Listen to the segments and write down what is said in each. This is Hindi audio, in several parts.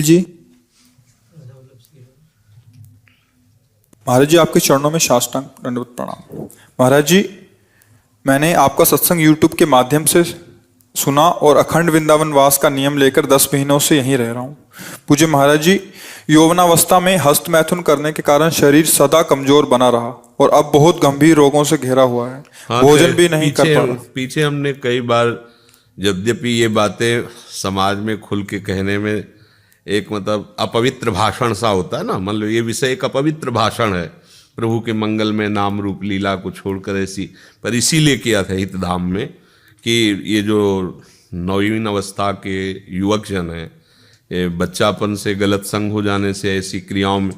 जी। महाराज जी आपके चरणों में साष्टांग दंडवत प्रणाम। महाराज जी मैंने आपका सत्संग YouTube के माध्यम से सुना और अखंड वृंदावन वास का नियम लेकर 10 महीनों से यहीं रह रहा हूँ। पूज्य महाराज जी, यौवनावस्था में हस्त मैथुन करने के कारण शरीर सदा कमजोर बना रहा और अब बहुत गंभीर रोगों से घिरा हुआ है। भोजन भी नहीं कर पा रहा। पीछे हमने कई बार, यद्यपि ये बातें समाज में खुल के कहने में एक मतलब अपवित्र भाषण सा होता है ना, मान लो ये विषय एक अपवित्र भाषण है, प्रभु के मंगल में नाम रूप लीला को छोड़कर ऐसी, पर इसीलिए किया था हित धाम में कि ये जो नवीन अवस्था के युवक जन हैं, ये बच्चापन से गलत संग हो जाने से ऐसी क्रियाओं में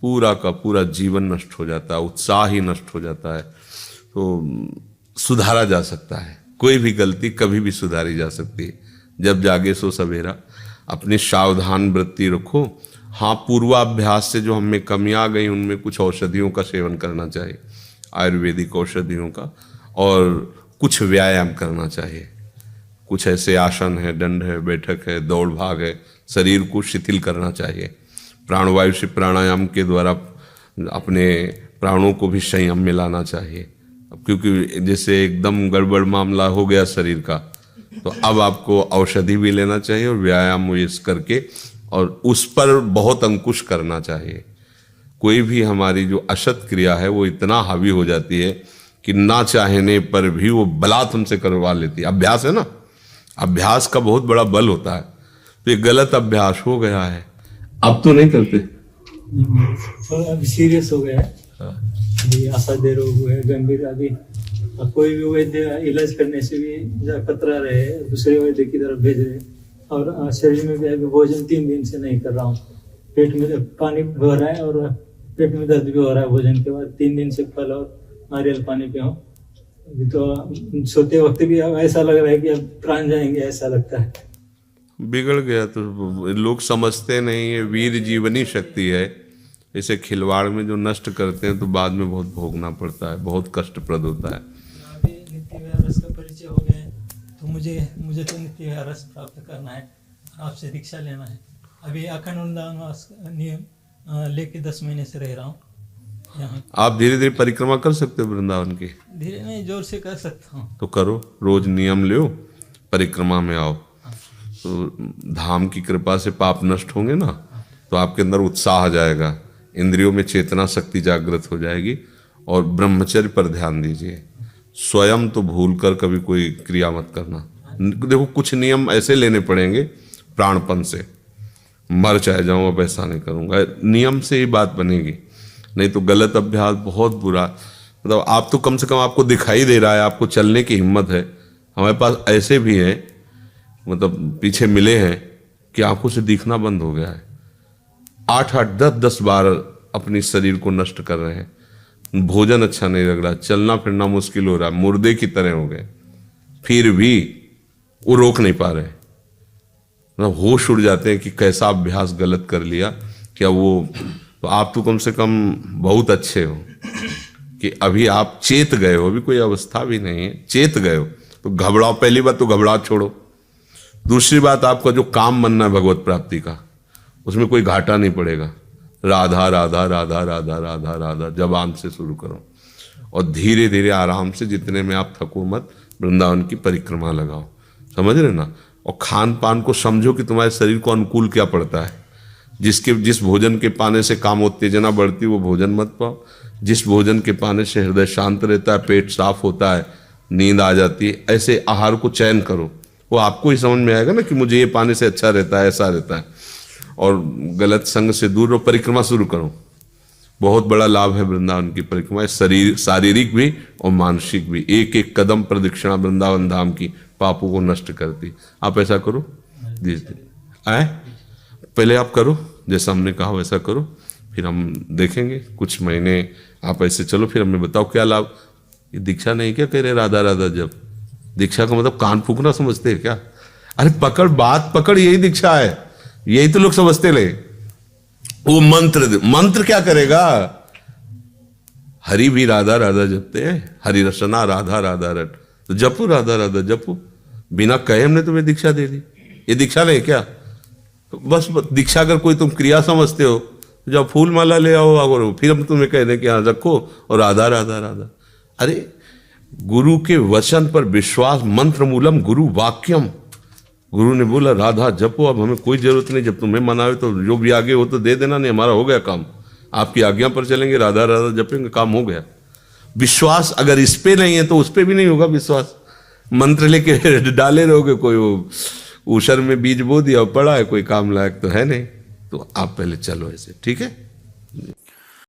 पूरा का पूरा जीवन नष्ट हो जाता है, उत्साह ही नष्ट हो जाता है। तो सुधारा जा सकता है, कोई भी गलती कभी भी सुधारी जा सकती है। जब जागे सो सवेरा, अपनी सावधान वृत्ति रखो। हाँ, पूर्वाभ्यास से जो हमें कमियां आ गई उनमें कुछ औषधियों का सेवन करना चाहिए, आयुर्वेदिक औषधियों का, और कुछ व्यायाम करना चाहिए। कुछ ऐसे आसन है, दंड है, बैठक है, दौड़ भाग है, शरीर को शिथिल करना चाहिए। प्राणवायु से प्राणायाम के द्वारा अपने प्राणों को भी संयम में लाना चाहिए। अब क्योंकि जैसे एकदम गड़बड़ मामला हो गया शरीर का, तो अब आपको औषधि भी लेना चाहिए और व्यायाम करके और उस पर बहुत अंकुश करना चाहिए। कोई भी हमारी जो असत क्रिया है वो इतना हावी हो जाती है कि ना चाहने पर भी वो बलात् हमसे करवा लेती है। अभ्यास है ना, अभ्यास का बहुत बड़ा बल होता है। तो ये गलत अभ्यास हो गया है, अब तो नहीं करते। अभी सीरियस हो गया है, अभी असाध्य रोग है, गंभीर। अभी कोई भी वैद्य इलाज करने से भी कतरा रहे, दूसरे वैद्य की तरफ भेज रहे। और शरीर में भी अभी भोजन 3 दिन से नहीं कर रहा हूँ। पेट में पानी भर रहा है और पेट में दर्द भी हो रहा है भोजन के बाद। 3 दिन से फल और नारियल पानी पे हूँ। अभी तो सोते वक्त भी अब ऐसा लग रहा है कि अब प्राण जाएंगे, ऐसा लगता है। बिगड़ गया तो लोग समझते नहीं है, वीर जीवनी शक्ति है। इसे खिलवाड़ में जो नष्ट करते हैं तो बाद में बहुत भोगना पड़ता है, बहुत कष्टप्रद होता है। अभी नित्य विहार रस का परिचय हो गया है, तो मुझे तो नित्य विहार रस प्राप्त करना है, आपसे दीक्षा लेना है। अभी अखंड वृंदावन नियम लेके 10 महीने से रह रहा हूँ यहाँ। आप धीरे धीरे परिक्रमा कर सकते हो वृंदावन की? धीरे नहीं, जोर से कर सकता हूँ। तो करो, रोज नियम लो, परिक्रमा में आओ, तो धाम की कृपा से पाप नष्ट होंगे ना, तो आपके अंदर उत्साह आ जाएगा, इंद्रियों में चेतना शक्ति जागृत हो जाएगी। और ब्रह्मचर्य पर ध्यान दीजिए। स्वयं तो भूल कर कभी कोई क्रिया मत करना। देखो, कुछ नियम ऐसे लेने पड़ेंगे प्राणपन से, मर चाहे जाऊं अब ऐसा नहीं करूंगा, नियम से ही बात बनेगी। नहीं तो गलत अभ्यास बहुत बुरा। मतलब आप तो कम से कम आपको दिखाई दे रहा है, आपको चलने की हिम्मत है। हमारे पास ऐसे भी हैं, मतलब पीछे मिले हैं कि आंखों से दिखना बंद हो गया है, 8-8, 10-10 बार अपनी शरीर को नष्ट कर रहे हैं। भोजन अच्छा नहीं लग रहा, चलना फिरना मुश्किल हो रहा है, मुर्दे की तरह हो गए, फिर भी वो रोक नहीं पा रहे। मतलब होश उड़ जाते हैं कि कैसा अभ्यास गलत कर लिया क्या। वो तो आप तो कम से कम बहुत अच्छे हो कि अभी आप चेत गए हो, अभी कोई अवस्था भी नहीं है, चेत गए हो। तो घबराओ, पहली बात तो घबराहट छोड़ो। दूसरी बात, आपका जो काम बनना है भगवत प्राप्ति का, उसमें कोई घाटा नहीं पड़ेगा। राधा राधा राधा राधा राधा राधा जबान से शुरू करो और धीरे धीरे आराम से, जितने में आप थको मत, वृंदावन की परिक्रमा लगाओ। समझ रहे ना? और खान पान को समझो कि तुम्हारे शरीर को अनुकूल क्या पड़ता है। जिस भोजन के पाने से कामोत्तेजना बढ़ती, वो भोजन मत पाओ। जिस भोजन के पाने से हृदय शांत रहता है, पेट साफ होता है, नींद आ जाती है, ऐसे आहार को चयन करो। वो आपको ही समझ में आएगा ना कि मुझे ये पाने से अच्छा रहता है, ऐसा रहता है। और गलत संग से दूर रहो, परिक्रमा शुरू करो। बहुत बड़ा लाभ है वृंदावन की परिक्रमा, शरीर शारीरिक भी और मानसिक भी। एक एक कदम प्रदक्षिणा वृंदावन धाम की पापों को नष्ट करती। आप ऐसा करो, आए पहले आप करो, जैसा हमने कहा वैसा करो, फिर हम देखेंगे कुछ महीने आप ऐसे चलो, फिर हमें बताओ क्या लाभ। ये दीक्षा नहीं क्या कह रहे राधा राधा जब? दीक्षा का मतलब कान फूकना समझते हैं क्या? अरे पकड़, बात पकड़, यही दीक्षा है। यही तो लोग समझते ले। वो मंत्र क्या करेगा? हरि भी राधा राधा जपते हैं, हरि रसना राधा राधा रट, तो जपो राधा राधा जपो। बिना कहे हमने तुम्हें दीक्षा दे दी, ये दीक्षा नहीं क्या? बस दीक्षा अगर कोई तुम क्रिया समझते हो, जब फूल माला ले आओ और फिर हम तुम्हें कह दें कि हाँ रखो और राधा राधा राधा। अरे गुरु के वचन पर विश्वास, मंत्र मूलम गुरु वाक्यम। गुरु ने बोला राधा जपो, अब हमें कोई जरूरत नहीं, जब तुम्हें मनावे तो जो भी आगे हो तो दे देना, नहीं हमारा हो गया काम, आपकी आज्ञा पर चलेंगे, राधा राधा जपेंगे, काम हो गया। विश्वास अगर इस पे नहीं है तो उस पे भी नहीं होगा विश्वास। मंत्र लेके डाले रहोगे, कोई वो ऊषर में बीज बो दिया पड़ा है, कोई काम लायक तो है नहीं। तो आप पहले चलो ऐसे, ठीक है।